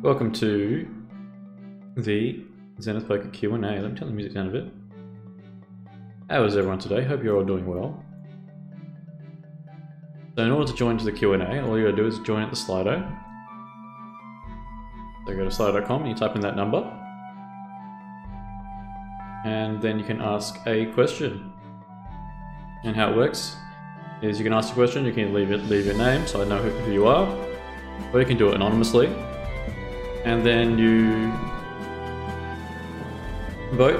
Welcome to the Zenith Poker Q&A. Let me turn the music down a bit. How is everyone today? Hope you're all doing well. So in order to join to the Q&A, all you gotta do is join at the Slido. So go to slido.com and you type in that number. And then you can ask a question. And how it works is you can ask a question, you can leave your name so I know who you are, or you can do it anonymously. And then you vote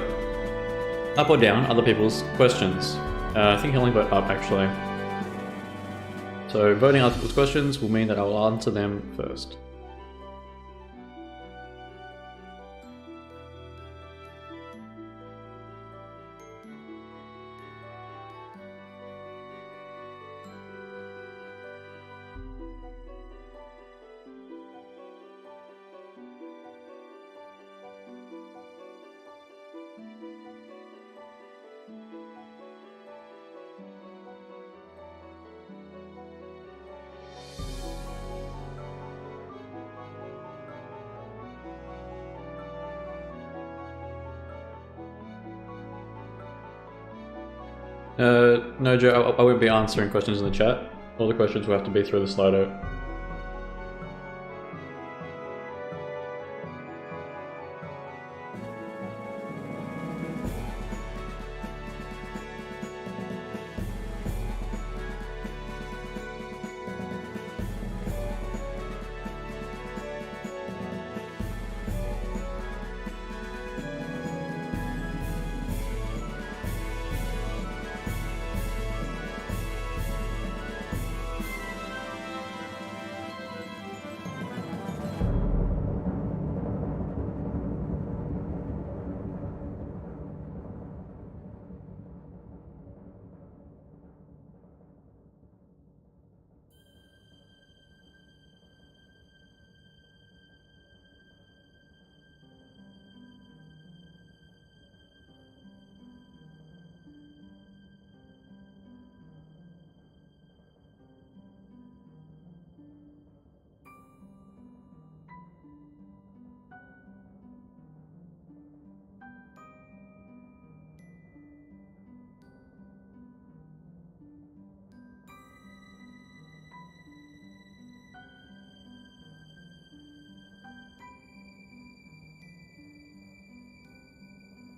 up or down other people's questions. I think you only vote up actually. So voting other people's questions will mean that I will answer them first. No, Joe, I won't be answering questions in the chat. All the questions will have to be through the Slido.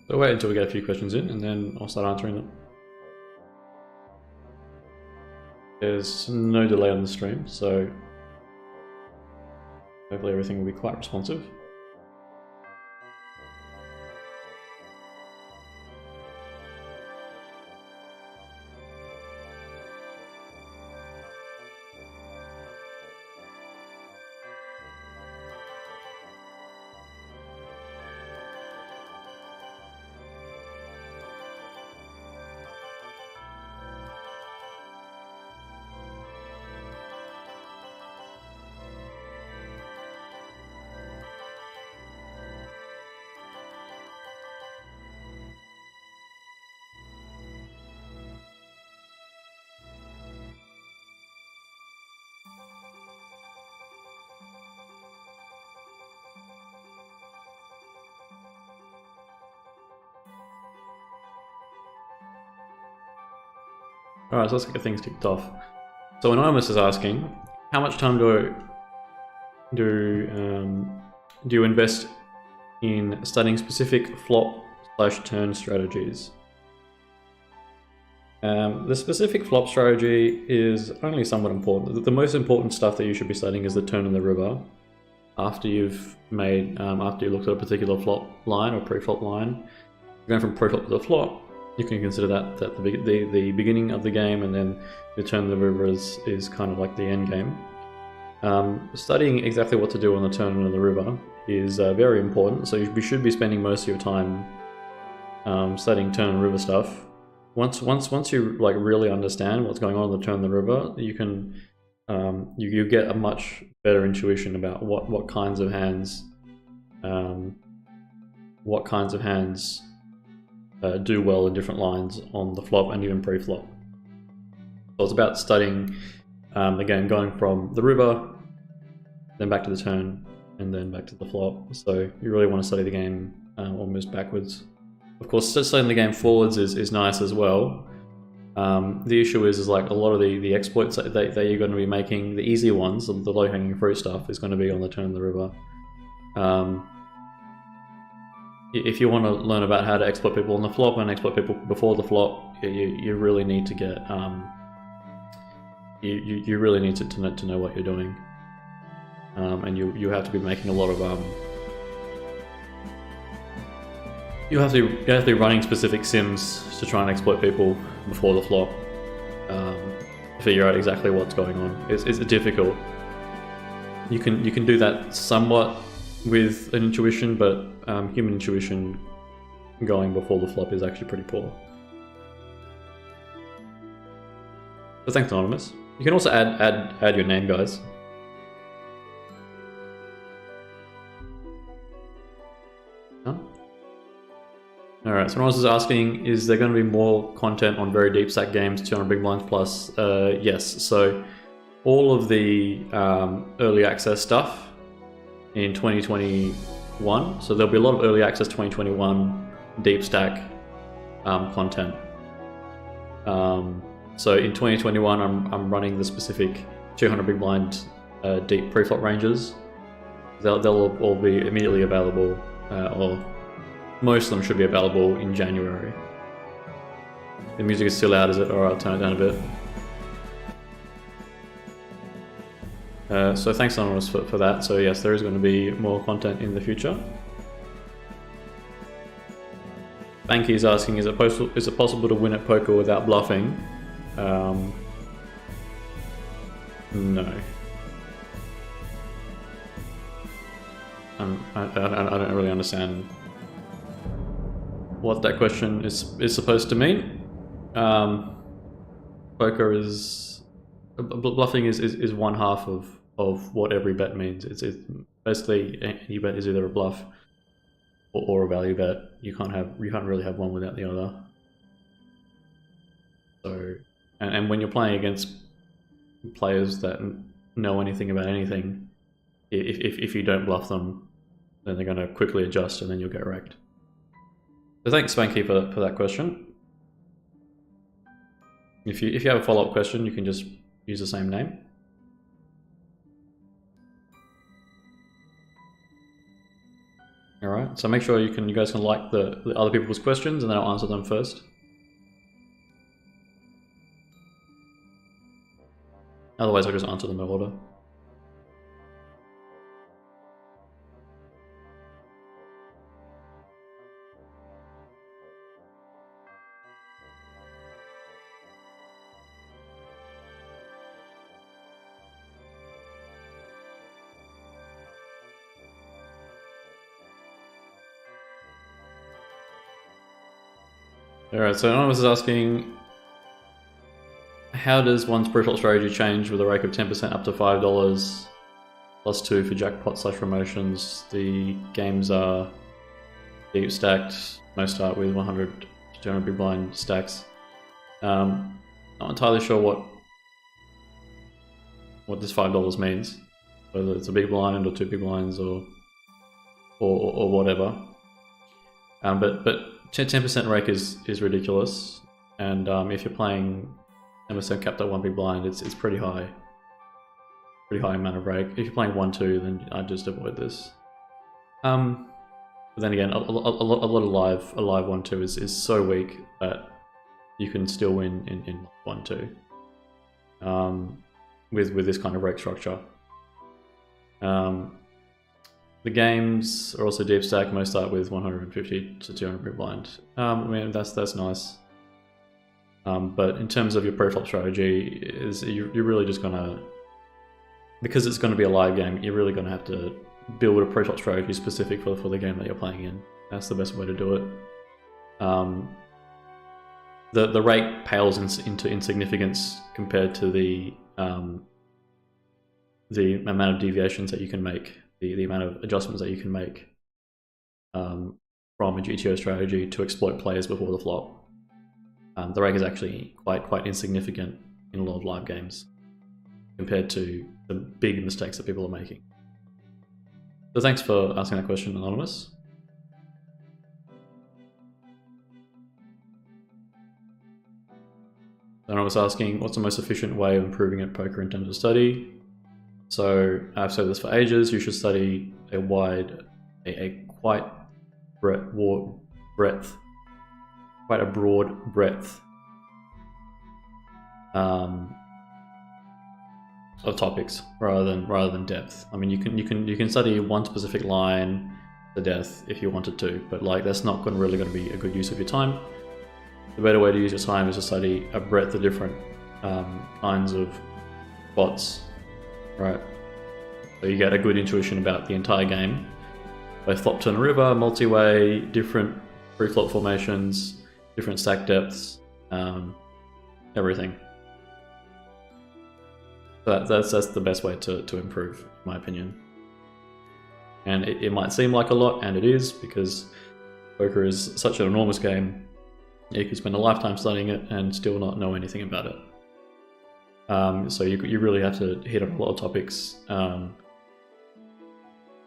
So wait until we get a few questions in and then I'll start answering them. There's no delay on the stream, so hopefully everything will be quite responsive. Alright, so let's get things kicked off. So Anonymous is asking, how much time do you invest in studying specific flop/turn strategies? The specific flop strategy is only somewhat important. The most important stuff that you should be studying is the turn in the river. After you've made, after you looked at a particular flop line or pre-flop line, going from pre-flop to the flop, you can consider that the beginning of the game, and then the turn of the river is kind of like the end game. Studying exactly what to do on the turn of the river is very important, so you should be spending most of your time studying turn and river stuff. Once you like really understand what's going on the turn of the river, you can you get a much better intuition about what kinds of hands do well in different lines on the flop and even pre-flop. So it's about studying, again, going from the river, then back to the turn, and then back to the flop. So you really want to study the game almost backwards. Of course, studying the game forwards is nice as well. The issue is like a lot of the exploits that you're going to be making, the easier ones, the low-hanging fruit stuff, is going to be on the turn of the river. If you want to learn about how to exploit people on the flop and exploit people before the flop, you really need to get you really need to know what you're doing, and you have to be making a lot of you have to be running specific sims to try and exploit people before the flop, to figure out exactly what's going on. It's difficult. You can do that somewhat with an intuition, but human intuition going before the flop is actually pretty poor. So thanks, Anonymous. You can also add your name, guys. Huh? Alright, so Anonymous is asking, is there going to be more content on very deep stack games, 200 big blinds plus? Yes, so all of the early access stuff in 2021, so there'll be a lot of early access 2021 deep stack content. So in 2021, I'm running the specific 200 big blind deep preflop ranges. They'll all be immediately available, or most of them should be available in January. The music is still out, is it? Or I'll turn it down a bit. So thanks, Anonymous, for that. So yes, there is going to be more content in the future. Banky is asking, is it possible to win at poker without bluffing? No. I don't really understand what that question is supposed to mean. Poker is... Bluffing is one half of what every bet means. It's basically any bet is either a bluff or a value bet. You can't really have one without the other. So, and when you're playing against players that know anything about anything, if you don't bluff them, then they're going to quickly adjust and then you'll get wrecked. So thanks, Spanky, for that question. If you have a follow-up question, you can just use the same name. All right, so make sure you guys can like the other people's questions, and then I'll answer them first. Otherwise, I'll just answer them in order. Alright, so Anonymous is asking, how does one's preflop strategy change with a rake of 10% up to $5 plus 2 for jackpot / promotions? The games are deep stacked. Most start with 100 to 200 big blind stacks. Not entirely sure what this $5 means, whether it's a big blind or 2 big blinds or whatever. But 10% rake is ridiculous, and if you're playing 10% capped at 1 big blind, it's pretty high. Pretty high amount of rake. If you're playing 1-2, then I'd just avoid this. But then again, a lot of live 1-2 is so weak that you can still win in 1-2 with this kind of rake structure. The games are also deep stack. Most start with 150 to 200 big blind. I mean, that's nice. But in terms of your preflop strategy, you're really just gonna, because it's going to be a live game, you're really going to have to build a preflop strategy specific for the game that you're playing in. That's the best way to do it. The rate pales into insignificance compared to the amount of deviations that you can make. The amount of adjustments that you can make from a GTO strategy to exploit players before the flop. The rake is actually quite insignificant in a lot of live games compared to the big mistakes that people are making. So thanks for asking that question, Anonymous. Anonymous asking, what's the most efficient way of improving at poker in terms of study? So I've said this for ages, you should study a quite broad breadth of topics rather than depth. I mean, you can study one specific line to death if you wanted to, but like that's not really going to be a good use of your time. The better way to use your time is to study a breadth of different kinds of spots, right? So you get a good intuition about the entire game, both flop, turn, river, multi-way, different pre-flop formations, different stack depths, everything. So that's the best way to improve, in my opinion. And it might seem like a lot, and it is, because poker is such an enormous game. You could spend a lifetime studying it and still not know anything about it. So you really have to hit on a lot of topics,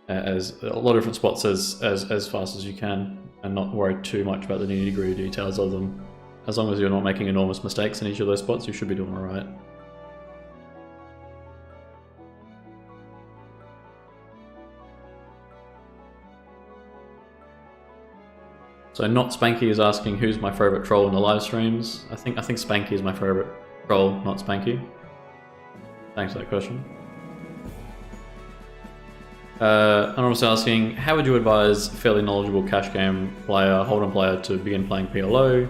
as a lot of different spots as fast as you can, and not worry too much about the nitty-gritty details of them. As long as you're not making enormous mistakes in each of those spots, you should be doing all right. So Not Spanky is asking who's my favorite troll in the live streams. I think Spanky is my favorite troll, not Spanky. Thanks for that question. Anonymous asking, how would you advise fairly knowledgeable cash game player, Hold'em player to begin playing PLO?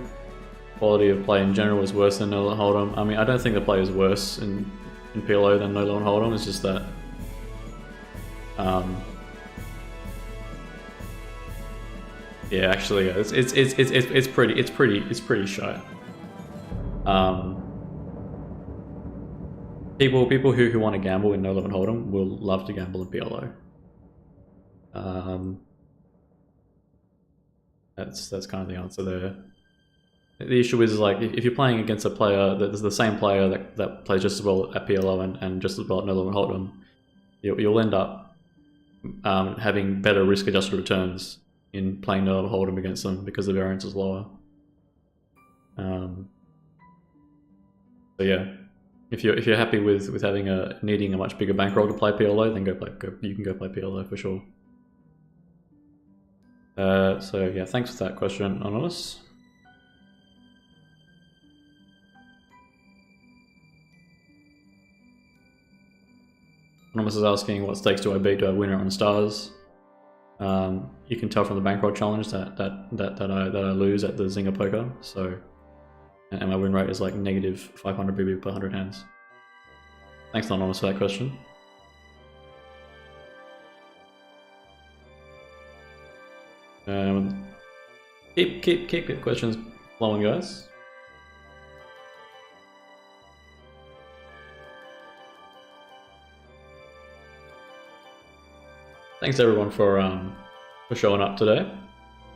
Quality of play in general is worse than No Limit Hold'em. I mean, I don't think the play is worse in PLO than No Limit Hold'em. It's just that yeah, actually, it's pretty shy. People who want to gamble in No Limit Hold'em will love to gamble in PLO. That's kind of the answer there. The issue is, like, if you're playing against a player that's the same player that plays just as well at PLO and just as well at No Limit Hold'em, you'll end up having better risk-adjusted returns in playing No Limit Hold'em against them because the variance is lower. So yeah, if you're happy with needing a much bigger bankroll to play PLO, then you can go play PLO for sure. So yeah, thanks for that question, Anonymous. Anonymous is asking, what stakes do I beat? Do I win it on stars? You can tell from the bankroll challenge that I lose at the Zenith Poker. So, and my win rate is like negative 500 BB per 100 hands. Thanks, Anonymous, for that question. Keep the questions flowing, guys. Thanks everyone for showing up today.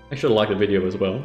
Make sure to like the video as well.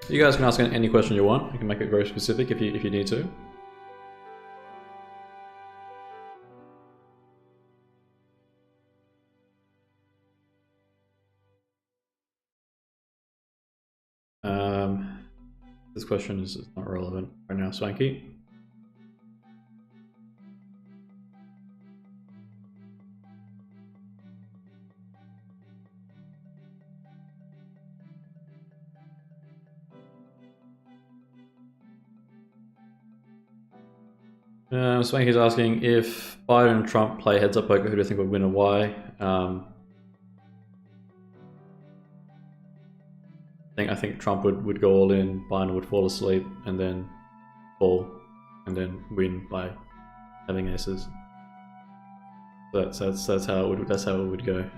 You guys can ask any question you want. You can make it very specific if you need to. This question is not relevant right now, Swanky. Swanky's asking if Biden and Trump play heads-up poker, who do you think would win and why? I think Trump would go all in, Biden would fall asleep, and then fall, and then win by having aces. That's how it would go.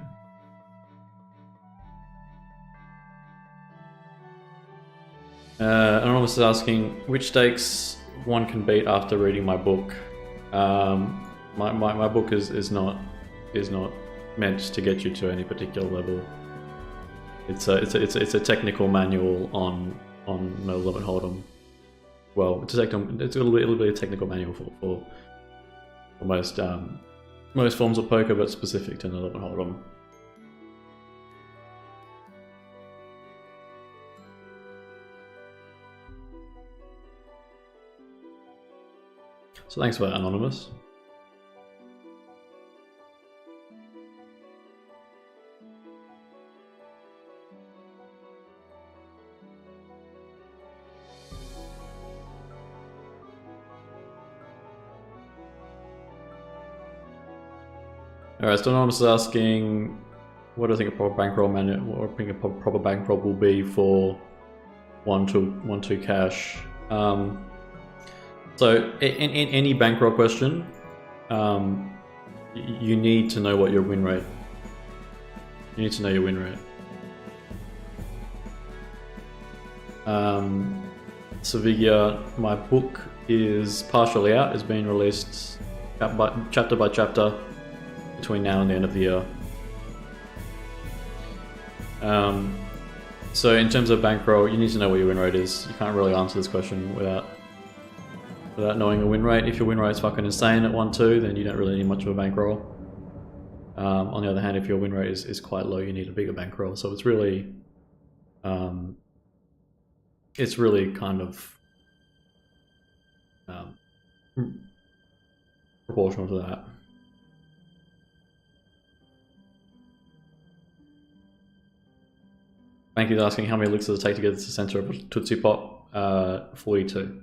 Anonymous is asking which stakes one can beat after reading my book. My book is not meant to get you to any particular level. It's a technical manual on no limit hold'em. Well, it'll be a technical manual for most forms of poker, but specific to no limit hold'em. So thanks for that, Anonymous. Alright, so Anonymous is asking, what do I think a proper bankroll or think a proper bankroll will be for 1-2 cash? So in any bankroll question, you need to know what your win rate. You need to know your win rate. Sevilla, my book is partially out. It's being released chapter by chapter between now and the end of the year. So in terms of bankroll, you need to know what your win rate is. You can't really answer this question without knowing a win rate. If your win rate's fucking insane at 1-2, then you don't really need much of a bankroll. On the other hand, if your win rate is quite low, you need a bigger bankroll. So it's really kind of proportional to that. Thank you for asking how many licks does it take to get to the center of a Tootsie Pop? 42.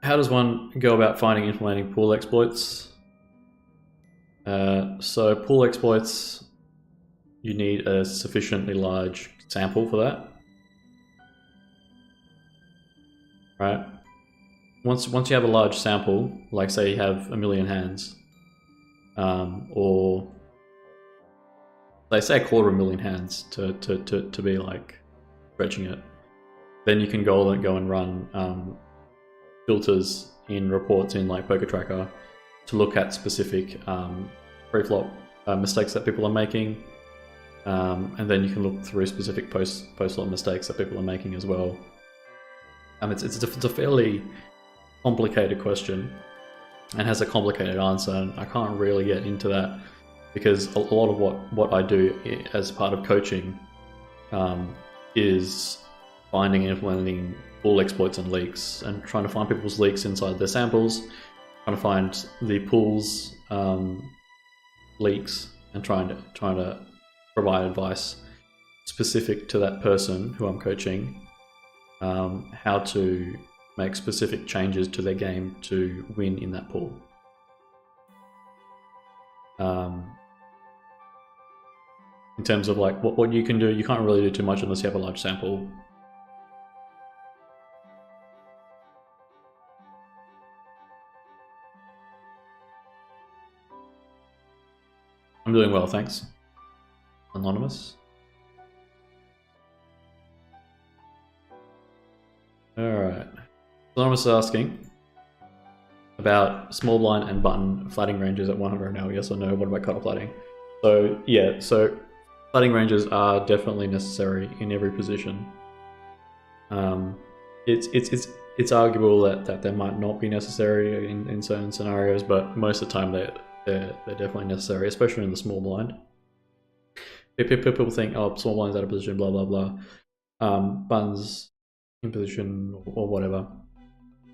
How does one go about finding and implementing pool exploits? So pool exploits, you need a sufficiently large sample for that. Right? Once you have a large sample, like say you have 1 million hands, or they say 250,000 hands to be like stretching it, then you can go and run filters in reports in like Poker Tracker to look at specific pre-flop mistakes that people are making, and then you can look through specific post-flop mistakes that people are making as well. It's a fairly complicated question and has a complicated answer, and I can't really get into that because a lot of what I do as part of coaching is finding and implementing pool exploits and leaks, and trying to find people's leaks inside their samples, trying to find the pool's leaks, and trying to provide advice specific to that person who I'm coaching, how to make specific changes to their game to win in that pool. In terms of like what you can do, you can't really do too much unless you have a large sample. I'm doing well, thanks. Anonymous. Alright. Anonymous is asking about small blind and button flatting ranges at 100 now, yes or no? What about cutoff flatting? So yeah, so flatting ranges are definitely necessary in every position. It's arguable that they might not be necessary in certain scenarios, but most of the time they're definitely necessary, especially in the small blind. People think, oh, small blind's out of position, blah blah blah. Buttons in position or whatever.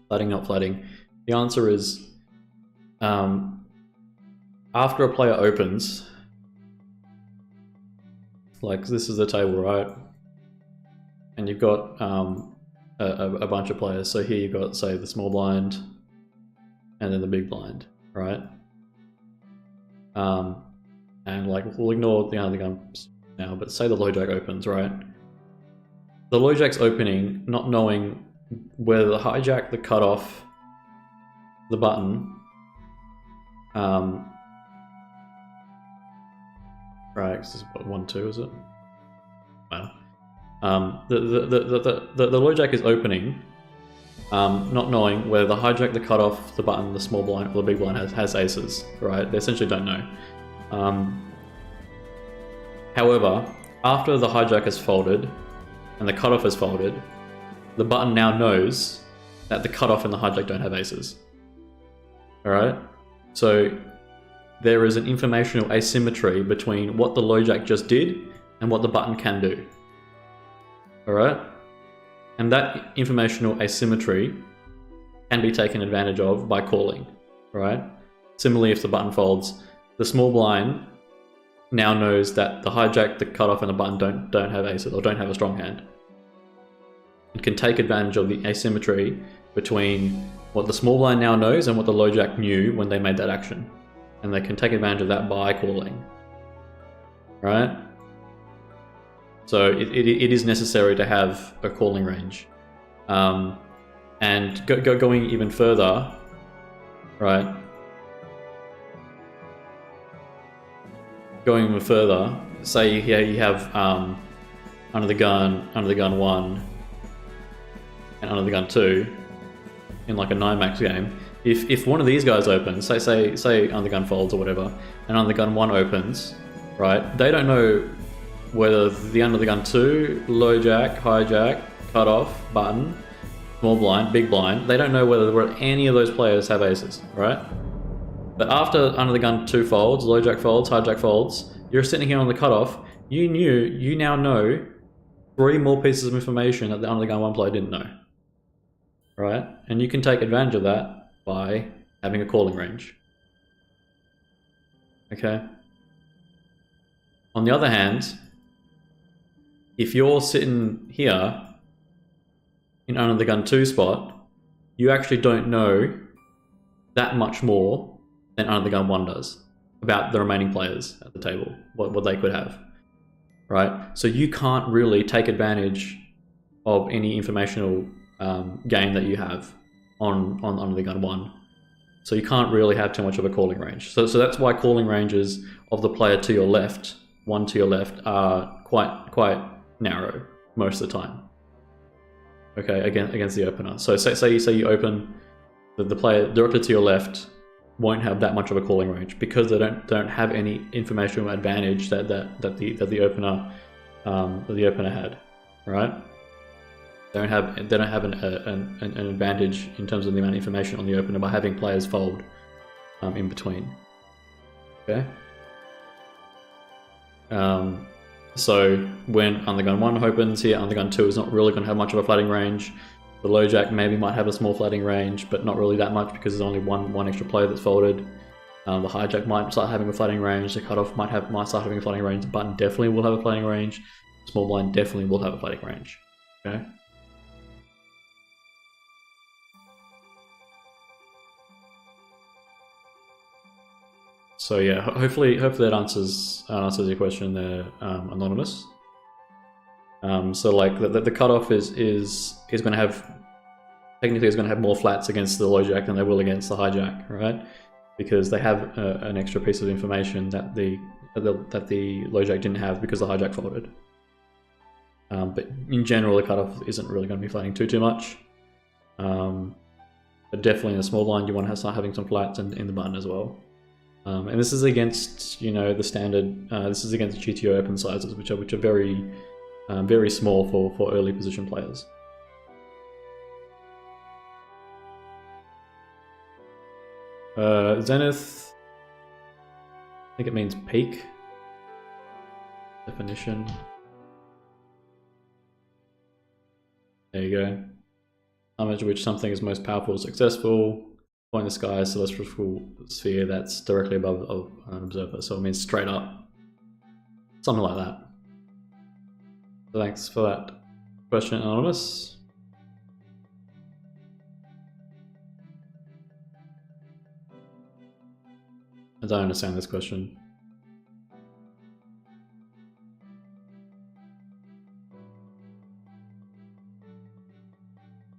Flatting, not flatting. The answer is, after a player opens, like this is the table, right? And you've got a bunch of players. So here you've got, say, the small blind and then the big blind, right? And like, we'll ignore the under the gun now, but say the low jack opens, right? The low jack's opening, not knowing whether the hijack, the cutoff, the button, right, this is what, 1-2, is it? Wow. The low jack is opening, not knowing whether the hijack, the cutoff, the button, the small blind, or the big blind has aces, right? They essentially don't know. However, after the hijack has folded and the cutoff has folded, the button now knows that the cutoff and the hijack don't have aces. Alright? So there is an informational asymmetry between what the low jack just did and what the button can do. Alright? And that informational asymmetry can be taken advantage of by calling. Right? Similarly, if the button folds, the small blind now knows that the hijack, the cutoff, and the button don't have aces, or don't have a strong hand. It can take advantage of the asymmetry between what the small blind now knows and what the low jack knew when they made that action. And they can take advantage of that by calling. Right? So it is necessary to have a calling range. And going even further, right? Going even further, say you have under the gun 1 and under the gun 2 in like a 9-max game. If one of these guys opens, say under the gun folds or whatever, and under the gun 1 opens, right? They don't know whether the under the gun 2, low jack, hijack, cutoff, button, small blind, big blind, they don't know whether any of those players have aces, right? But after under the gun 2 folds, low jack folds, hijack folds, you're sitting here on the cutoff, you now know 3 more pieces of information that the under the gun 1 player didn't know. Right? And you can take advantage of that by having a calling range. Okay? On the other hand, if you're sitting here in under the gun 2 spot, you actually don't know that much more than under the gun 1 does about the remaining players at the table, what they could have, right? So you can't really take advantage of any informational gain that you have on under the gun 1. So you can't really have too much of a calling range. So that's why calling ranges of the player to your left, 1 to your left, are quite narrow most of the time. Okay, against the opener. So say you open, the player directly to your left won't have that much of a calling range because they don't have any informational advantage that the opener had, right? They don't have an advantage in terms of the amount of information on the opener by having players fold in between. Okay. So when under gun 1 opens here, under gun 2 is not really going to have much of a flatting range. The low jack maybe might have a small flatting range, but not really that much because there's only one extra player that's folded. The hijack might start having a flatting range. The cutoff might start having a flatting range. The button definitely will have a flatting range. The small blind definitely will have a flatting range. Okay. So yeah, hopefully that answers your question there, Anonymous. So like the cutoff is going to have, technically is going to have more flats against the low jack than they will against the hijack, right? Because they have an extra piece of information that the low jack didn't have because the hijack folded. But in general, the cutoff isn't really going to be flatting too much. But definitely in the small blind, you want to start having some flats in the button as well. And this is against, the standard. This is against GTO open sizes, which are very small for early position players. Zenith, I think it means peak. Definition. There you go. How much which something is most powerful or successful. Point in the sky, celestial sphere that's directly above an observer. So it means straight up. Something like that. So thanks for that question, Anonymous. I don't understand this question.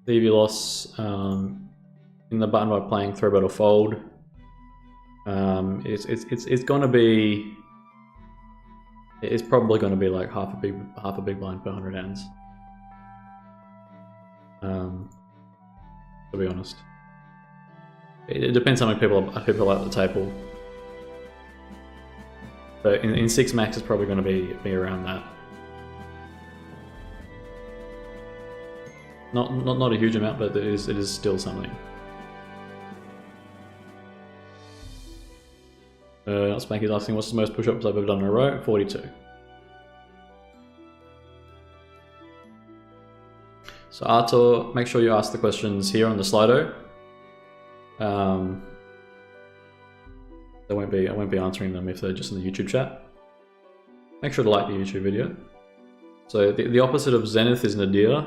The EV loss in the button by playing 3-bet or fold. It's gonna be. It's probably gonna be like half a big blind per 100 hands. To be honest, it depends how many people are at the table. But in 6 max, it's probably going to be around that. Not a huge amount, but it is still something. Spanky's asking, what's the most push-ups I've ever done in a row? 42. So Artur, make sure you ask the questions here on the Slido. I won't be answering them if they're just in the YouTube chat. Make sure to like the YouTube video. So the opposite of Zenith is Nadir.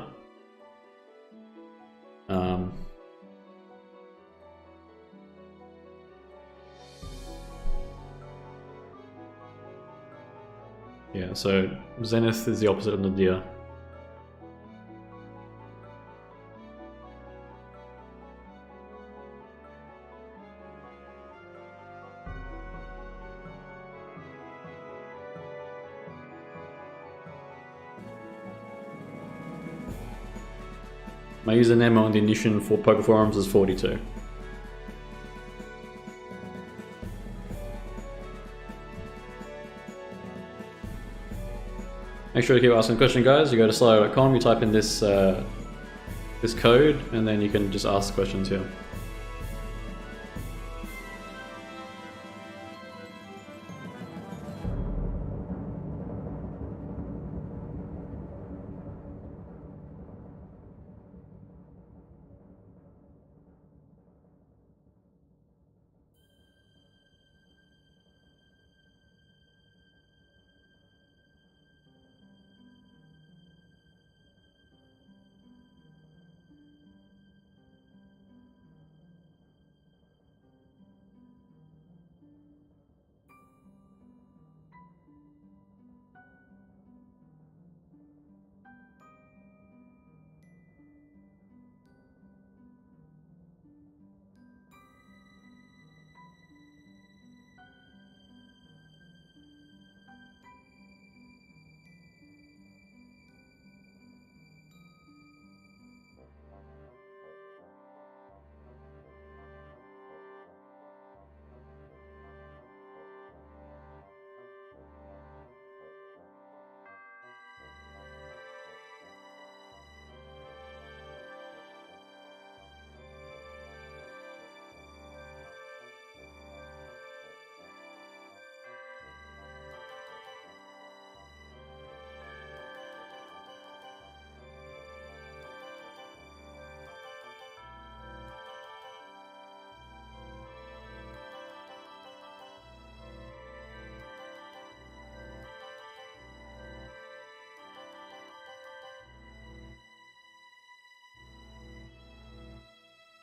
Yeah, so Zenith is the opposite of Nadir. My username on the Ignition for Poker Forums is 42. Make sure to keep asking questions, guys. You go to slido.com, you type in this this code, and then you can just ask questions here.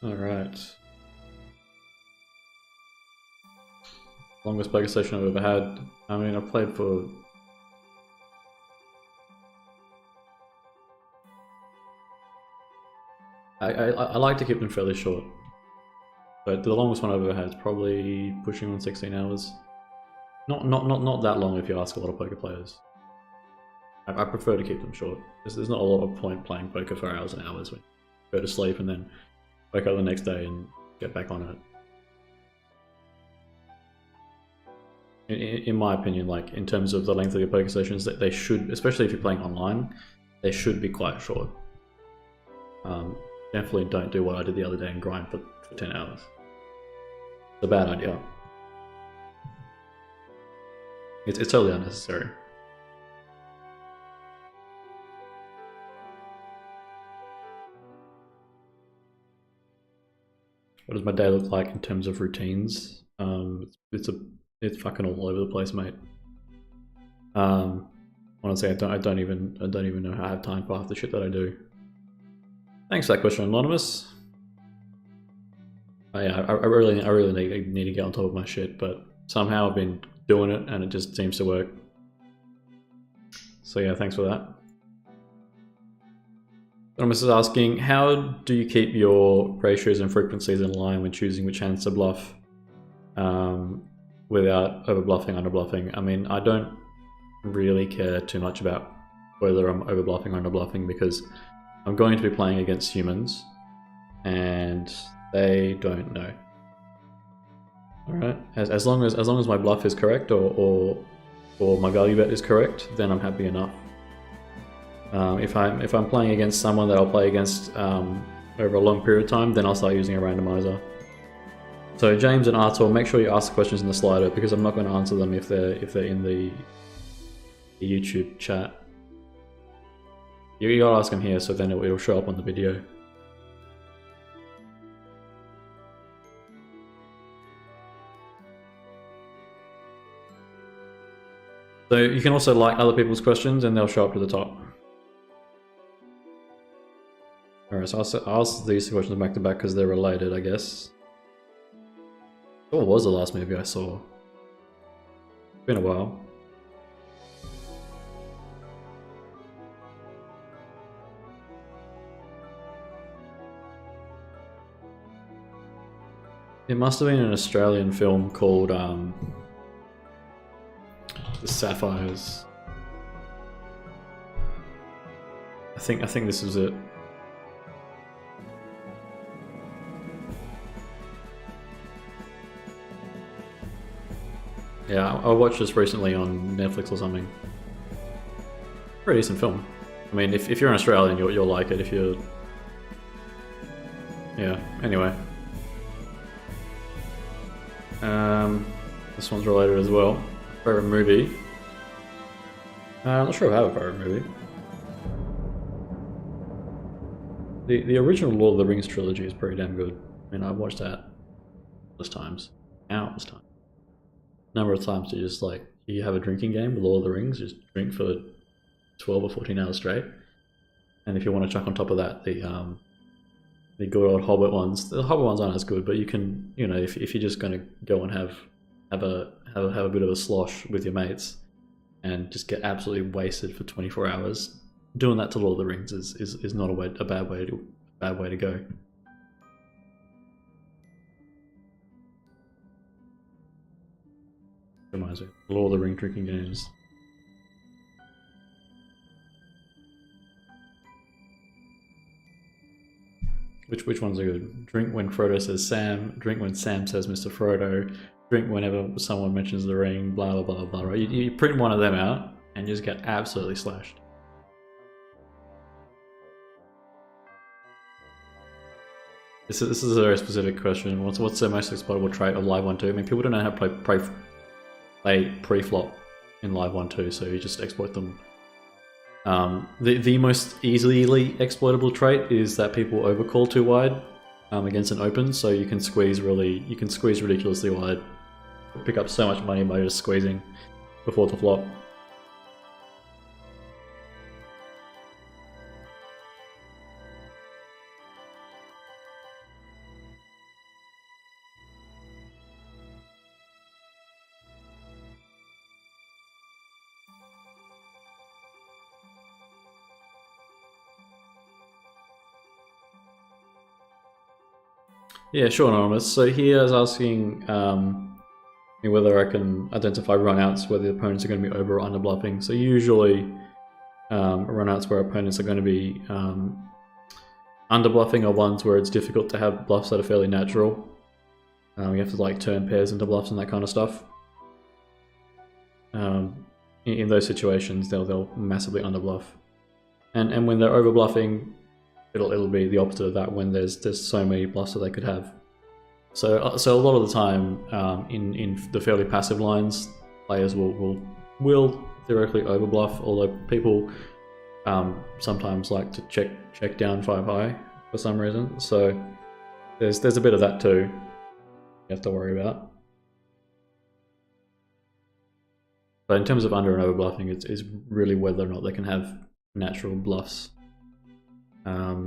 Alright. Longest poker session I've ever had. I mean, I've played for... I like to keep them fairly short. But the longest one I've ever had is probably pushing on 16 hours. Not that long if you ask a lot of poker players. I prefer to keep them short. There's not a lot of point playing poker for hours and hours when you go to sleep and then wake up the next day and get back on it. In my opinion, like in terms of the length of your poker sessions, that they should, especially if you're playing online, they should be quite short. Definitely don't do what I did the other day and grind for 10 hours. It's a bad idea. It's totally unnecessary. What does my day look like in terms of routines? It's fucking all over the place, mate. Honestly, I don't even know how I have time for half the shit that I do. Thanks for that question, Anonymous. Yeah, I really need to get on top of my shit, but somehow I've been doing it and it just seems to work. So yeah, thanks for that. Thomas is asking, how do you keep your ratios and frequencies in line when choosing which hands to bluff without over-bluffing, under-bluffing? I mean, I don't really care too much about whether I'm over-bluffing or under-bluffing because I'm going to be playing against humans and they don't know. Alright, as long as my bluff is correct or my value bet is correct, then I'm happy enough. If I'm playing against someone that I'll play against over a long period of time, then I'll start using a randomizer. So James and Artur, make sure you ask the questions in the slider because I'm not going to answer them if they're in the YouTube chat. You gotta ask them here, so then it'll show up on the video. So you can also like other people's questions and they'll show up to the top. Alright, so I'll ask these questions back to back because they're related, I guess. What was the last movie I saw? It's been a while. It must have been an Australian film called The Sapphires. I think this was it. Yeah, I watched this recently on Netflix or something. Pretty decent film. I mean, if you're an Australian, you'll like it. If you're... Yeah, anyway. This one's related as well. Favorite movie? I'm not sure if I have a favorite movie. The original Lord of the Rings trilogy is pretty damn good. I mean, I've watched that countless times. Countless times. Number of times to just like, you have a drinking game with Lord of the Rings, just drink for 12 or 14 hours straight. And if you want to chuck on top of that the good old Hobbit ones, the Hobbit ones aren't as good, but you can, you know, if you're just going to go and have a bit of a slosh with your mates and just get absolutely wasted for 24 hours, doing that to Lord of the Rings is not a bad way to go. Reminds me, Lord of the Rings drinking games. Which ones are good? Drink when Frodo says Sam, drink when Sam says Mr. Frodo, drink whenever someone mentions the ring, blah blah blah blah, right? You print one of them out and you just get absolutely slashed. This is a very specific question. What's the most exploitable trait of Live 1-2? I mean, people don't know how to play pre-flop in Live 1-2, so you just exploit them. The most easily exploitable trait is that people overcall too wide against an open, so you can squeeze ridiculously wide, pick up so much money by just squeezing before the flop. Yeah, sure, Anonymous. So here I was asking whether I can identify runouts, whether the opponents are going to be over or under bluffing. So usually runouts where opponents are going to be under bluffing are ones where it's difficult to have bluffs that are fairly natural. You have to like turn pairs into bluffs and that kind of stuff. In those situations, they'll massively under bluff, and when they're over bluffing, it'll be the opposite of that when there's so many bluffs that they could have. So a lot of the time in the fairly passive lines, players will theoretically over bluff, although people sometimes like to check down 5 high for some reason. So there's a bit of that too you have to worry about. But in terms of under and over bluffing, it's really whether or not they can have natural bluffs.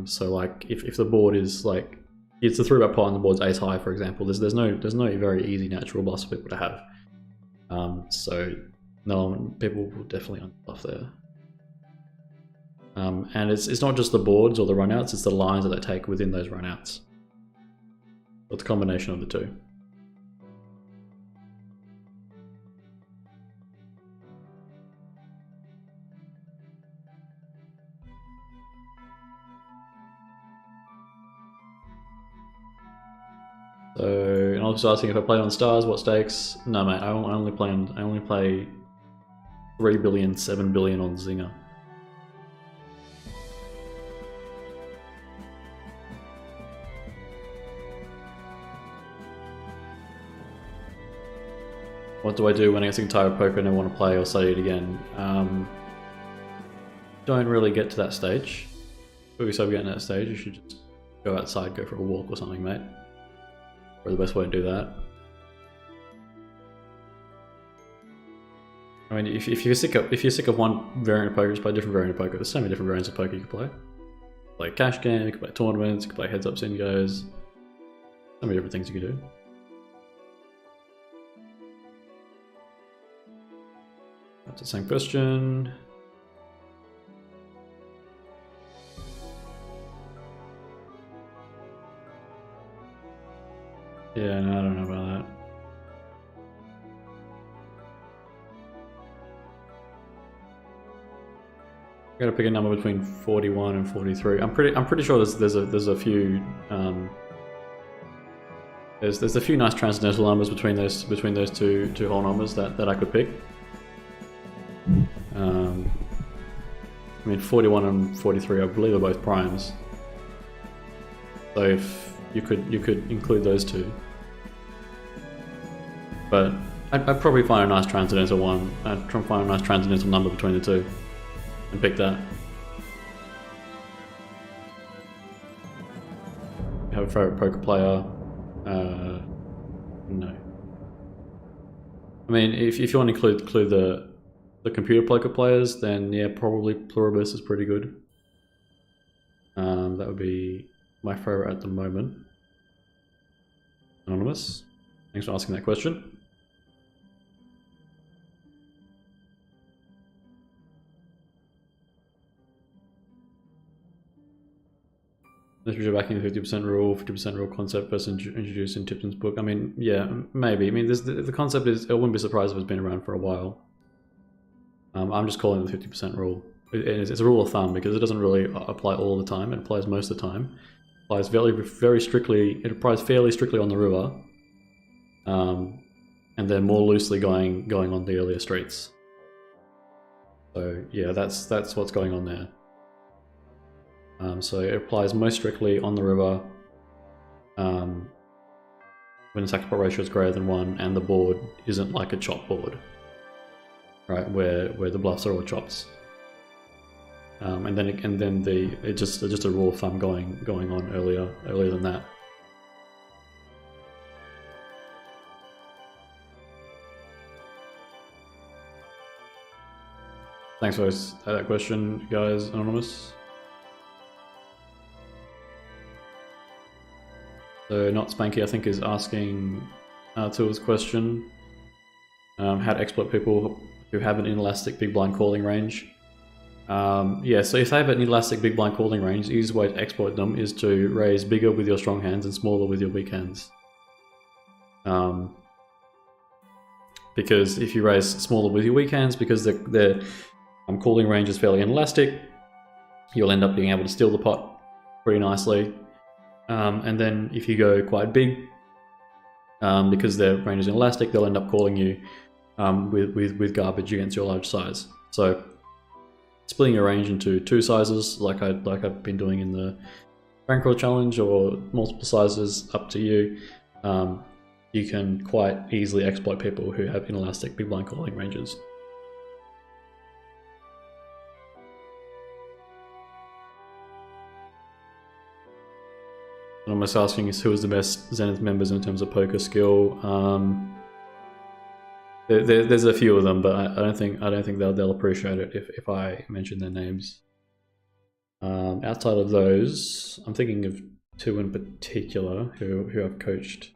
So like if the board is like, it's a 3-bet pot and the board's ace high, for example, there's no very easy natural bluffs for people to have. So no, people will definitely unbluff there. And it's not just the boards or the runouts, it's the lines that they take within those runouts. It's a combination of the two. So, and also asking if I play on stars, what stakes? No, mate, I only play 3 billion, 7 billion on Zinger. What do I do when I get tired of poker and I want to play or study it again? Don't really get to that stage. If you start getting to that stage, you should just go outside, go for a walk or something, mate. Or the best way to do that. I mean, if you're sick of one variant of poker, just play a different variant of poker. There's so many different variants of poker you can play. Play cash game, you can play tournaments, you can play heads up singos. So many different things you can do. That's the same question. Yeah, no, I don't know about that. I gotta pick a number between 41 and 43. I'm pretty sure there's a few there's a few nice transcendental numbers between those two whole numbers that I could pick. I mean, 41 and 43, I believe, are both primes. So if you could include those two. But I'd probably find a nice transcendental one. I'd try and find a nice transcendental number between the two and pick that. Have a favorite poker player? No. I mean, if you want to include the computer poker players, then yeah, probably Pluribus is pretty good. That would be my favorite at the moment. Anonymous, thanks for asking that question. Let's be backing the 50% rule concept first introduced in Tipton's book. I mean, yeah, maybe. I mean, the concept is, I wouldn't be surprised if it's been around for a while. I'm just calling it the 50% rule. It's a rule of thumb because it doesn't really apply all the time. It applies most of the time. It applies very strictly. It applies fairly strictly on the river, and then more loosely going on the earlier streets. So yeah, that's what's going on there. So it applies most strictly on the river when the attack spot ratio is greater than 1 and the board isn't like a chop board, right? Where the bluffs are all chops. And then it's just a rule of thumb going on earlier than that. Thanks for that question, guys. Anonymous. So Not Spanky, I think, is asking Tua's question. How to exploit people who have an inelastic big blind calling range. Yeah, so if they have an inelastic big blind calling range, the easiest way to exploit them is to raise bigger with your strong hands and smaller with your weak hands. Because if you raise smaller with your weak hands, because their calling range is fairly inelastic, you'll end up being able to steal the pot pretty nicely. And then if you go quite big, because their range is inelastic, they'll end up calling you with garbage against your large size. So splitting your range into 2 sizes, like I've been doing in the bankroll challenge, or multiple sizes, up to you. You can quite easily exploit people who have inelastic big blind calling ranges. And I'm just asking is who is the best Zenith members in terms of poker skill. There's a few of them, but I don't think they'll appreciate it if I mention their names. Outside of those, I'm thinking of 2 in particular who I've coached.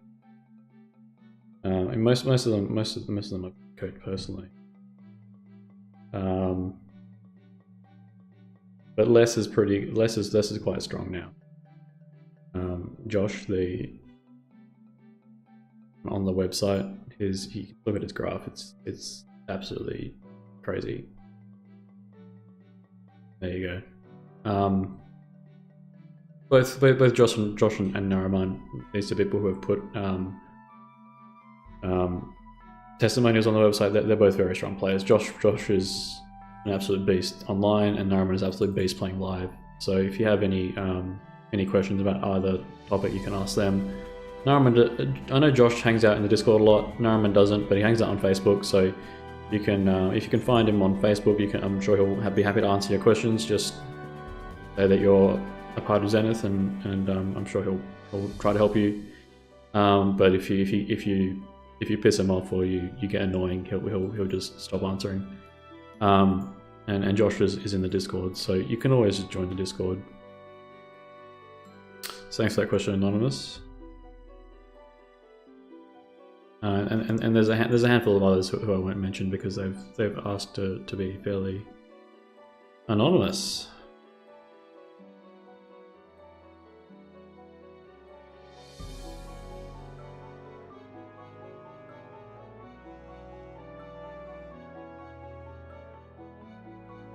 And most of them coach personally. But Les is quite strong now. Josh, on the website, you can look at his graph. It's absolutely crazy. There you go. Both Josh and Naraman, these are people who have put testimonials on the website. They're both very strong players. Josh is an absolute beast online, and Naraman is an absolute beast playing live. So if you have any questions about either topic, you can ask them. Naraman, I know Josh hangs out in the Discord a lot. Naraman doesn't, but he hangs out on Facebook. So you can, if you can find him on Facebook, I'm sure he'll be happy to answer your questions. Just say that you're a part of Zenith, and I'm sure he'll try to help you. But if you piss him off or you get annoying, he'll just stop answering. And Josh is in the Discord, so you can always just join the Discord. So thanks for that question, Anonymous. And there's a handful of others who I won't mention because they've asked to be fairly anonymous.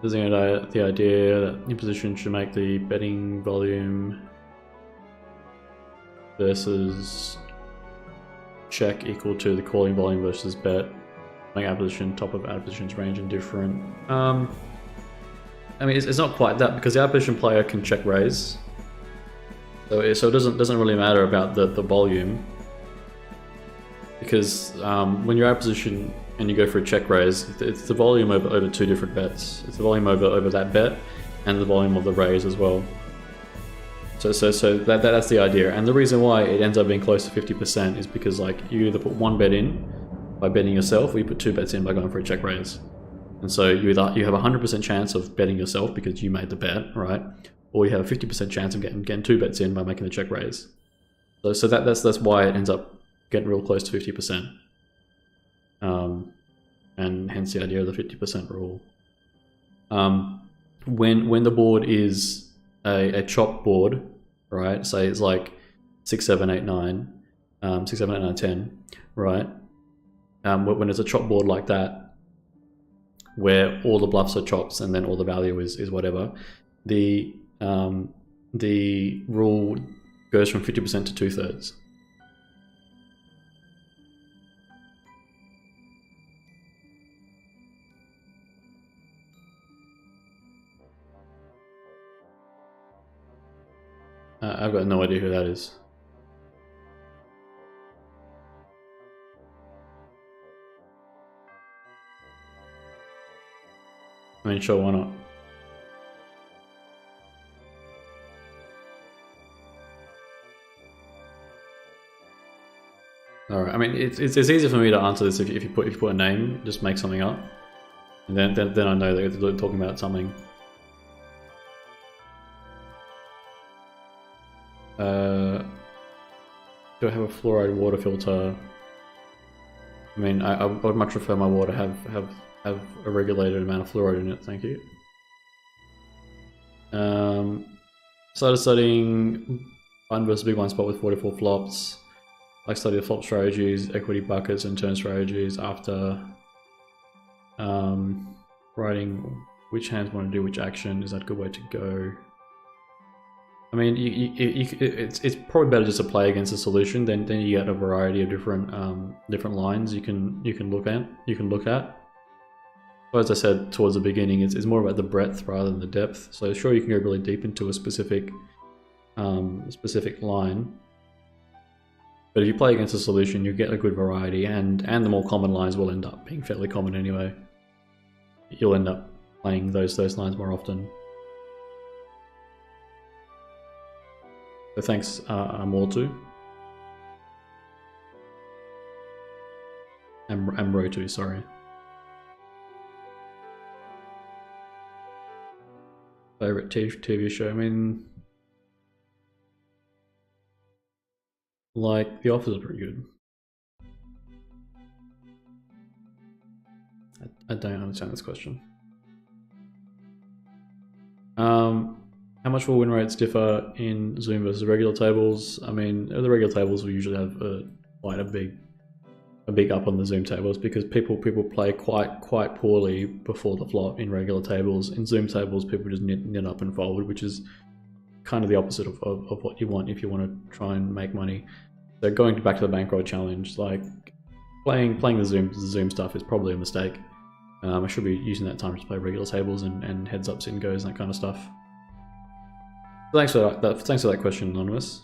There's the idea that imposition should make the betting volume versus check equal to the calling volume versus bet. Make apposition, top of apposition's range indifferent. I mean, it's not quite that, because the apposition player can check raise. So it doesn't really matter about the volume, because when you're apposition and you go for a check raise, it's the volume over two different bets. It's the volume over that bet and the volume of the raise as well. So that's the idea. And the reason why it ends up being close to 50% is because, like, you either put one bet in by betting yourself, or you put two bets in by going for a check raise. And so you have a 100% chance of betting yourself because you made the bet, right? Or you have a 50% chance of getting two bets in by making the check raise. So that's why it ends up getting real close to 50%. And hence the idea of the 50% rule. When the board is a chop board, right? Say it's like 6, 7, 8, 9, 6, 7, 8, 9, 10, right? When it's a chop board like that, where all the bluffs are chops and then all the value is whatever, the rule goes from 50% to 2/3. I've got no idea who that is. I mean, sure, why not? All right. I mean, it's easier for me to answer this if you put a name, just make something up, and then I know that they're talking about something. Do I have a fluoride water filter? I mean, I would much prefer my water have a regulated amount of fluoride in it, thank you. Started studying blind versus big blind spot with 44 flops. I study the flop strategies, equity buckets, and turn strategies after writing which hands want to do which action. Is that a good way to go? I mean, it's probably better just to play against a solution. Then you get a variety of different lines you can look at. So as I said towards the beginning, it's more about the breadth rather than the depth. So sure, you can go really deep into a specific line, but if you play against a solution, you get a good variety, and the more common lines will end up being fairly common anyway. You'll end up playing those lines more often. So thanks, Amortu. Amrotu, sorry. Favorite TV show? I mean, like, The Office is pretty good. I don't understand this question. How much will win rates differ in Zoom versus regular tables? I mean, the regular tables will usually have quite a big up on the Zoom tables because people play quite poorly before the flop in regular tables. In Zoom tables, people just knit up and fold, which is kind of the opposite of what you want if you want to try and make money. So going back to the bankroll challenge, like playing the Zoom stuff is probably a mistake. I should be using that time to play regular tables and heads up, sit and goes, and that kind of stuff. Thanks for that question, Anonymous.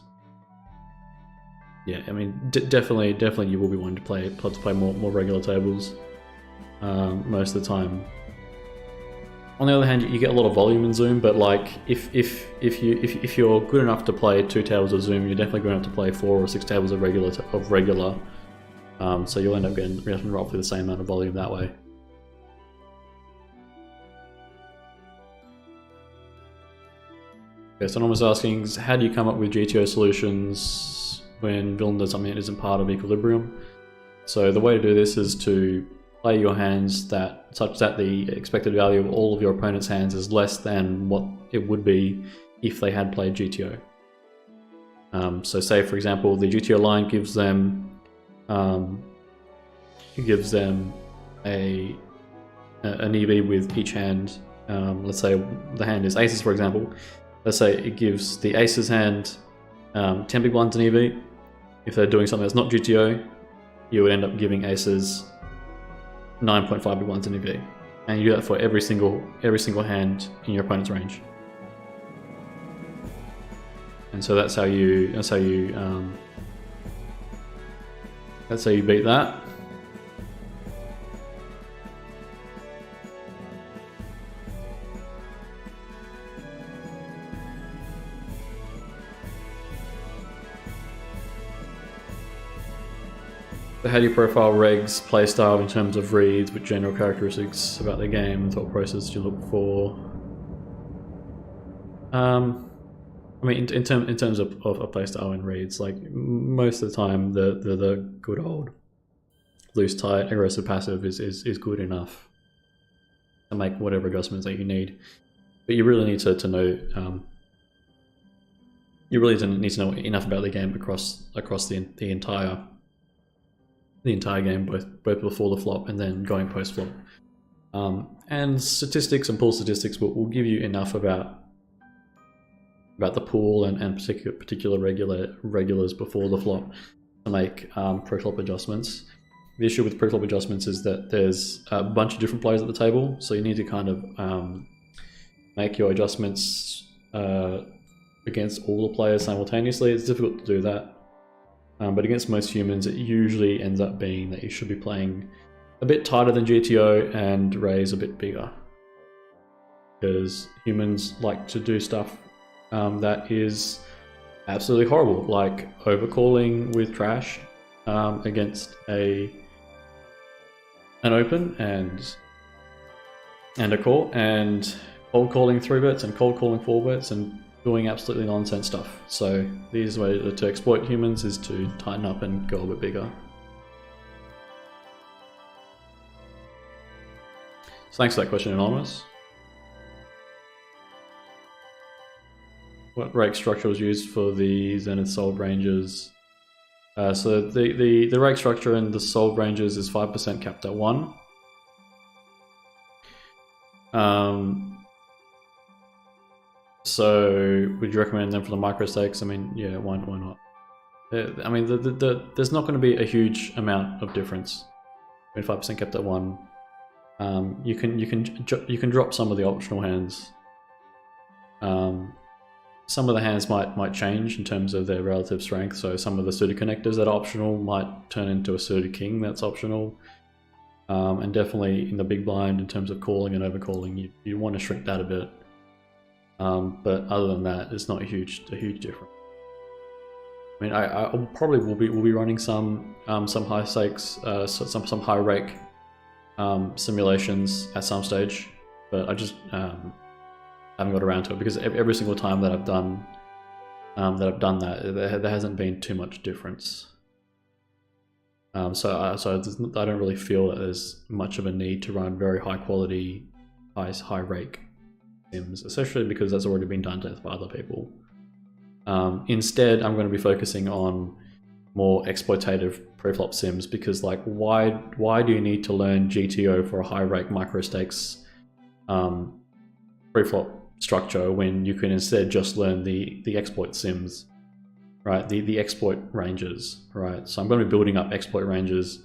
Yeah, I mean, definitely you will be wanting to play more regular tables most of the time. On the other hand, you get a lot of volume in Zoom, but like if you're good enough to play 2 tables of Zoom, you're definitely going to have to play 4 or 6 tables of regular. So you'll end up getting roughly the same amount of volume that way. Okay, so someone was asking, how do you come up with GTO solutions when villain does something that isn't part of equilibrium? So the way to do this is to play your hands such that the expected value of all of your opponent's hands is less than what it would be if they had played GTO. So say for example the GTO line gives them an EV with each hand. Let's say the hand is aces, for example. Let's say it gives the aces hand 10 big blinds in EV. If they're doing something that's not GTO, you would end up giving aces 9.5 big blinds in EV, and you do that for every single hand in your opponent's range. And so that's how you beat that. So how do you profile regs playstyle in terms of reads with general characteristics about the game and thought process you look for? I mean, in terms of playstyle and reads, like most of the time, the good old loose, tight, aggressive, passive is good enough to make whatever adjustments that you need. But you really need to know. You really need to know enough about the game across the entire game, both before the flop and then going post flop. And statistics and pool statistics will give you enough about the pool and particular regulars before the flop to make pre-flop adjustments. The issue with pre-flop adjustments is that there's a bunch of different players at the table, so you need to kind of make your adjustments against all the players simultaneously. It's difficult to do that. But against most humans, it usually ends up being that you should be playing a bit tighter than GTO and raise a bit bigger. Because humans like to do stuff that is absolutely horrible, like overcalling with trash against an open and a call, and cold calling 3-bets and cold calling 4-bets and doing absolutely nonsense stuff. So the easiest way to exploit humans is to tighten up and go a bit bigger. So thanks for that question, Anonymous. What rake structure was used for the Zenith solved ranges? So the rake structure in the solved ranges is 5% capped at 1. So would you recommend them for the micro stakes? I mean, yeah, why not? I mean, there's not going to be a huge amount of difference between 5% kept at 1. You can drop some of the optional hands. Some of the hands might change in terms of their relative strength. So some of the suited connectors that are optional might turn into a suited king that's optional. And definitely in the big blind, in terms of calling and overcalling, you want to shrink that a bit. But other than that, it's not a huge difference. I mean, I probably will be running some high stakes, some high rake simulations at some stage, but I just haven't got around to it because every single time that I've done that, there hasn't been too much difference. So I don't really feel that there's much of a need to run very high quality, high rake sims, especially because that's already been done to death by other people. Instead, I'm going to be focusing on more exploitative preflop sims, because like why do you need to learn GTO for a high rake micro stakes preflop structure when you can instead just learn the exploit sims, right? The exploit ranges, right? So I'm going to be building up exploit ranges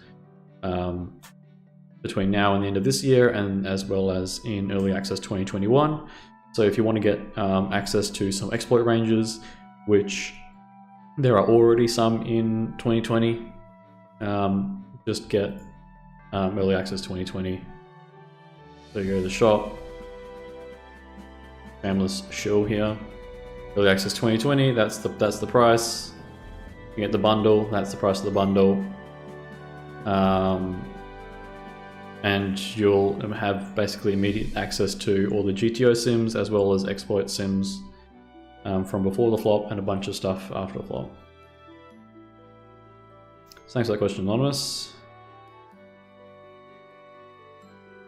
between now and the end of this year, and as well as in early access 2021. So if you want to get access to some exploit ranges, which there are already some in 2020, just get early access 2020. So you go to the shop, shameless shill here, early access 2020, that's the price. You get the bundle, that's the price of the bundle. And you'll have basically immediate access to all the GTO sims as well as exploit sims from before the flop, and a bunch of stuff after the flop. So thanks for that question, Anonymous.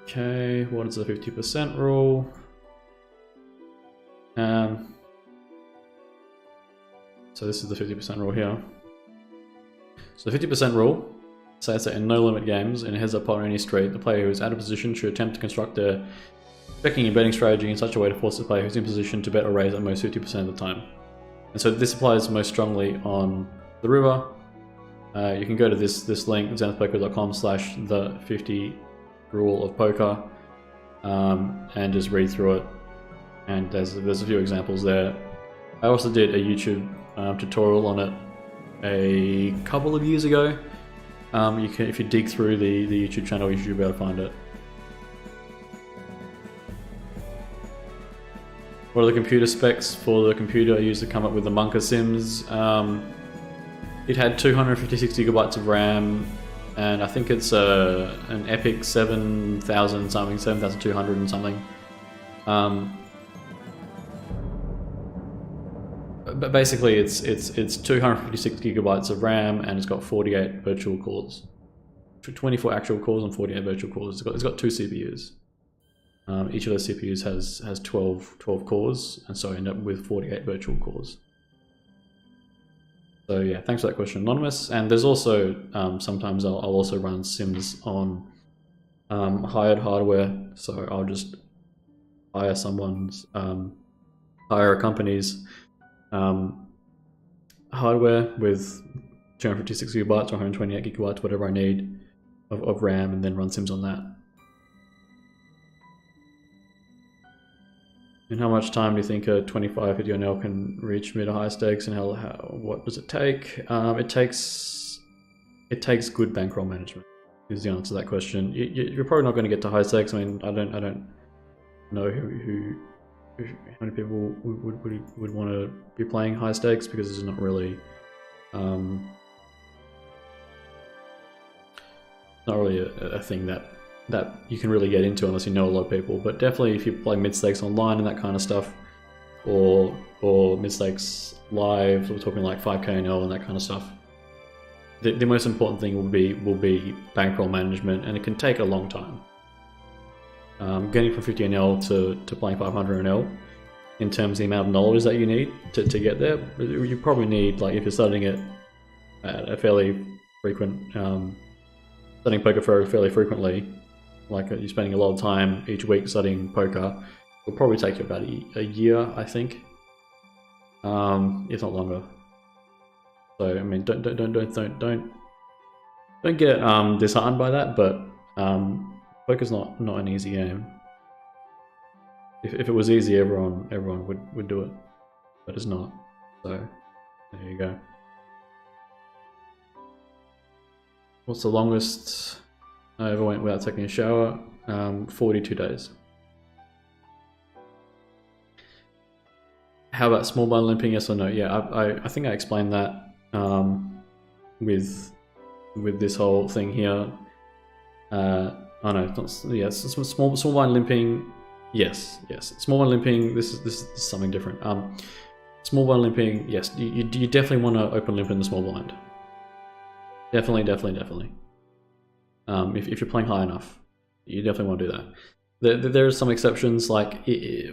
Okay, what is the 50% rule? So this is the 50% rule here. So the 50% rule says that in no limit games, in a heads up pot or any street, the player who is out of position should attempt to construct their checking and betting strategy in such a way to force the player who's in position to bet or raise at most 50% of the time. And so this applies most strongly on the river. You can go to this link, zenithpoker.com/the50 rule of poker, and just read through it. And there's a few examples there. I also did a YouTube tutorial on it a couple of years ago. You can, if you dig through the YouTube channel, you should be able to find it. What are the computer specs for the computer I used to come up with the Monka Sims? It had 256 gigabytes of RAM, and I think it's an Epic 7000 something, 7200 and something. But basically, it's 256 gigabytes of RAM, and it's got 48 virtual cores, 24 actual cores and 48 virtual cores. It's got two CPUs. Each of those CPUs has 12 cores, and so I end up with 48 virtual cores. So yeah, thanks for that question, Anonymous. And there's also sometimes I'll also run sims on hired hardware. So I'll just hire hire a company's hardware with 256 gigabytes or 128 gigabytes, whatever I need of RAM, and then run sims on that. And how much time do you think a 25 video NL can reach mid to high stakes, and what does it take? It takes good bankroll management is the answer to that question. You're probably not going to get to high stakes. I mean, I don't know how many people would want to be playing high stakes, because it's not really a thing that you can really get into unless you know a lot of people. But definitely if you play mid stakes online and that kind of stuff, or mid stakes live, we're talking like 5k NL and that kind of stuff, the most important thing will be bankroll management, and it can take a long time. Getting from 50 NL to playing 500 NL, in terms of the amount of knowledge that you need to get there, you probably need, like, if you're studying it at a fairly frequent, studying poker fairly frequently, like you're spending a lot of time each week studying poker, it'll probably take you about a year, I think, if not longer. So I mean, don't get disheartened by that, but poker's not an easy game. If it was easy, everyone would do it, but it's not. So there you go. What's the longest I ever went without taking a shower? 42 days. How about small blind limping? Yes or no? Yeah, I think I explained that with this whole thing here. Oh no, yeah, small blind limping. Yes. Small blind limping. This is something different. Small blind limping. Yes, you definitely want to open limp in the small blind. Definitely. If you're playing high enough, you definitely want to do that. There are some exceptions, like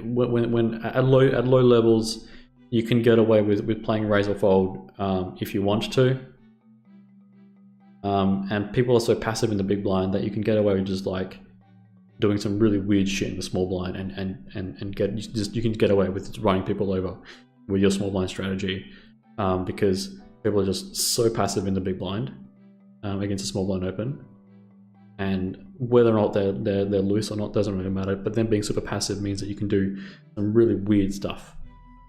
when at low levels, you can get away with playing raise or fold if you want to. And people are so passive in the big blind that you can get away with just like doing some really weird shit in the small blind and you can get away with running people over with your small blind strategy because people are just so passive in the big blind against a small blind open, and whether or not they're loose or not doesn't really matter, but them being super passive means that you can do some really weird stuff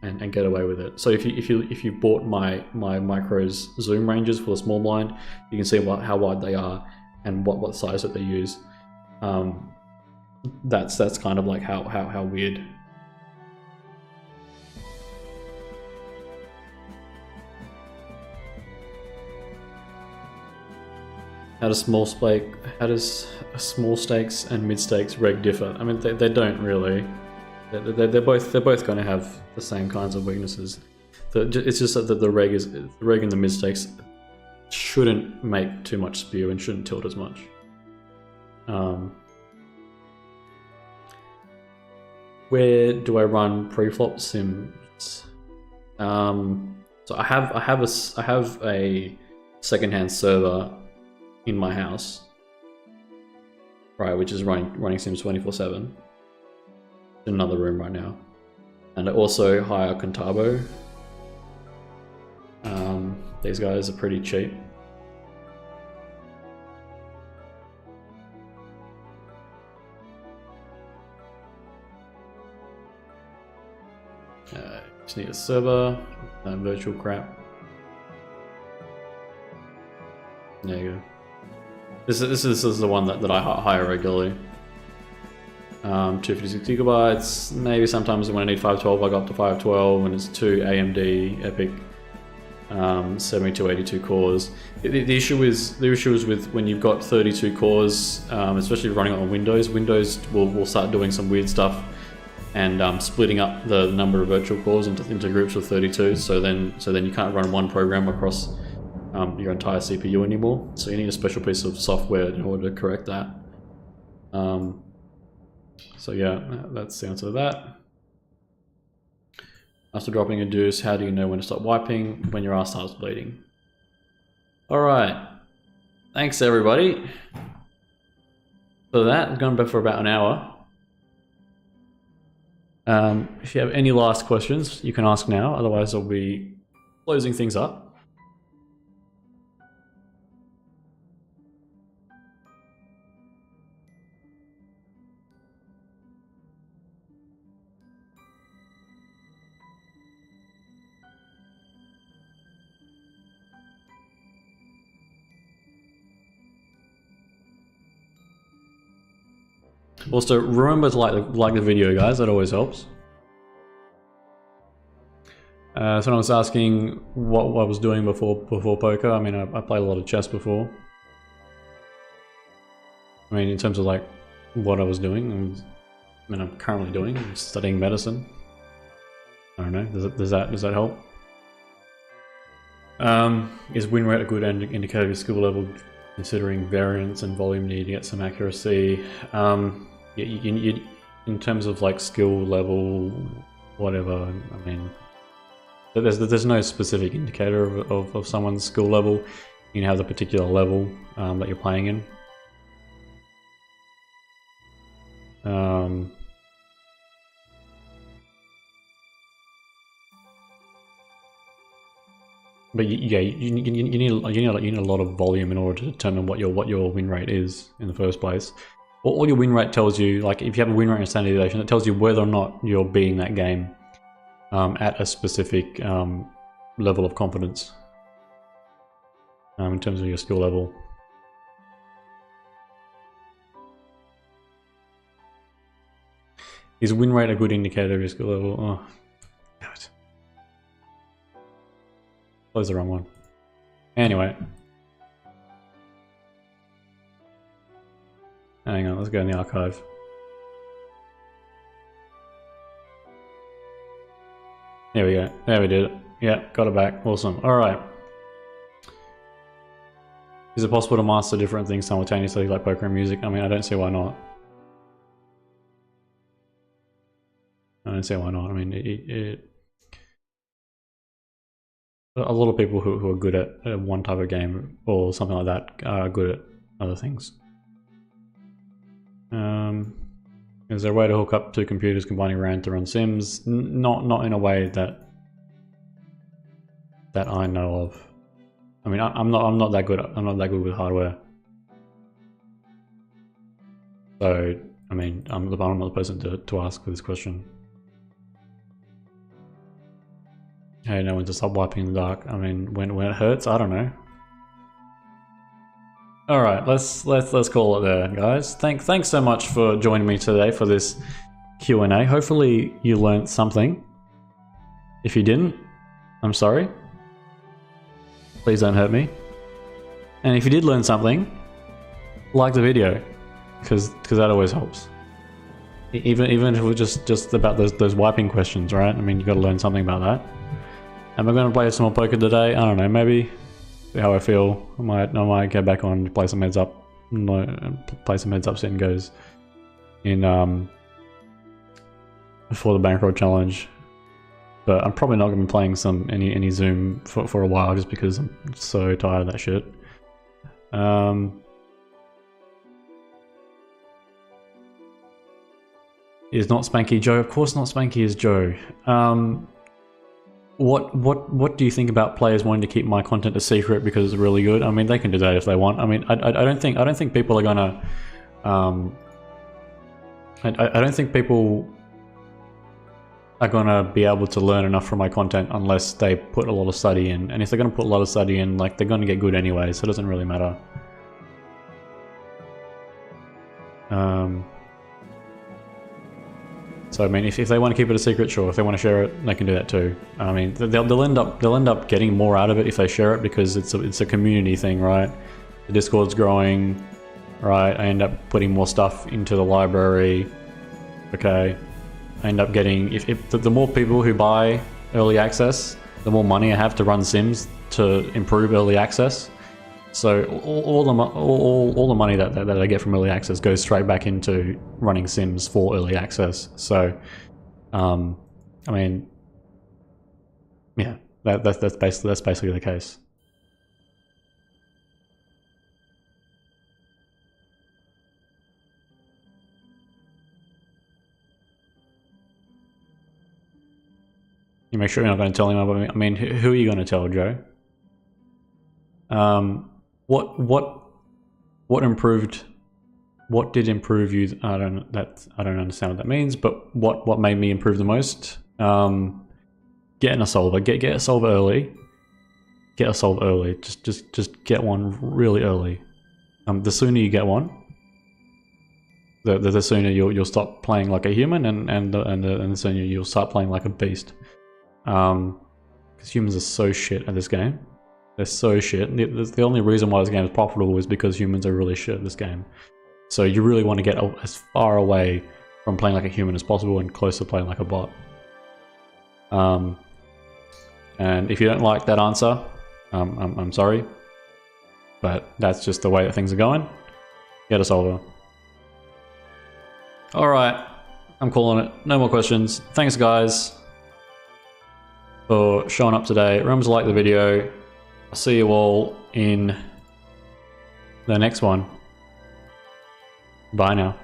and get away with it. So if you bought my micros zoom ranges for the small blind, you can see how wide they are and what size that they use. That's kind of like how weird. How does small stakes and mid stakes reg differ? I mean, they don't really. They're both going to have the same kinds of weaknesses. It's just that the reg and the mid stakes shouldn't make too much spew and shouldn't tilt as much. Where do I run preflop sims? So I have a secondhand server in my house, right, which is running sims 24/7. In another room right now, and I also hire Contabo. These guys are pretty cheap. Just need a server, virtual crap. There you go. This is the one that I hire regularly. 256 gigabytes. Maybe sometimes when I need 512, I go up to 512, and it's 2 AMD Epic 7282 cores. The issue is with when you've got 32 cores, especially running on Windows. Windows will start doing some weird stuff and splitting up the number of virtual cores into groups of 32. So then you can't run one program across your entire CPU anymore. So you need a special piece of software in order to correct that. So yeah, that's the answer to that. After dropping a deuce, how do you know when to stop wiping? When your ass starts bleeding. Alright. Thanks everybody for that. I've gone back for about an hour. If you have any last questions, you can ask now. Otherwise I'll be closing things up. Also, remember to like the video, guys. That always helps. Someone was asking what I was doing before poker. I mean, I played a lot of chess before. I mean, in terms of like what I was doing, I'm currently doing. I'm studying medicine. I don't know. Does that help? Is win rate a good indicator of your skill level, considering variance and volume need to get some accuracy? You, in terms of like skill level, whatever. I mean, there's no specific indicator of someone's skill level. You can have the particular level that you're playing in. But yeah, you need a lot of volume in order to determine what your win rate is in the first place. All your win rate tells you, like if you have a win rate and standardization, it tells you whether or not you're beating that game at a specific level of confidence in terms of your skill level. Is win rate a good indicator of your skill level? Oh, damn it. Close the wrong one. Anyway. Hang on, let's go in the archive. There we go. There we did it. Yeah, got it back. Awesome. Alright. Is it possible to master different things simultaneously, like poker and music? I mean, I don't see why not. I don't see why not. I mean, a lot of people who are good at one type of game or something like that are good at other things. Is there a way to hook up two computers combining RAM to run Sims? Not in a way that I know of. I mean, I'm not that good. I'm not that good with hardware. So I mean, I'm not the person to ask for this question. Hey, no one to stop wiping in the dark. I mean, when it hurts, I don't know. All right, let's call it there, guys. Thanks so much for joining me today for this Q&A. Hopefully you learned something. If you didn't, I'm sorry. Please don't hurt me. And if you did learn something, like the video, because that always helps. Even if it was just about those wiping questions, right? I mean, you got to learn something about that. Am I going to play some more poker today? I don't know. Maybe. See how I feel. I might get back on, play some heads up. Play some heads up. Setting goes in before the bankroll challenge. But I'm probably not going to be playing any Zoom for a while, just because I'm so tired of that shit. Is not Spanky Joe? Of course not. Spanky is Joe. What do you think about players wanting to keep my content a secret because it's really good? I mean, they can do that if they want. I mean, I don't think people are gonna. I don't think people are gonna be able to learn enough from my content unless they put a lot of study in. And if they're gonna put a lot of study in, like, they're gonna get good anyway, so it doesn't really matter. So I mean, if they want to keep it a secret, sure. If they want to share it, they can do that too. I mean, they'll end up getting more out of it if they share it, because it's a community thing, right? The Discord's growing, right? I end up putting more stuff into the library. Okay, I end up getting if the more people who buy early access, the more money I have to run Sims to improve early access. So all the money that I get from early access goes straight back into running Sims for early access. So, I mean, yeah, that's basically the case. You make sure you're not going to tell him about me. I mean, who are you going to tell, Joe? What improved? What did improve you? I don't understand what that means. But what made me improve the most? Getting a solver. Get a solver early. Get a solver early. Just get one really early. The sooner you get one, the sooner you'll stop playing like a human, and the sooner you'll start playing like a beast. Because humans are so shit at this game. They're so shit. The only reason why this game is profitable is because humans are really shit at this game. So you really want to get as far away from playing like a human as possible and close to playing like a bot. And if you don't like that answer, I'm sorry, but that's just the way that things are going. Get a solver. Alright, I'm calling it. No more questions. Thanks guys for showing up today. Remember to like the video. I'll see you all in the next one. Bye now.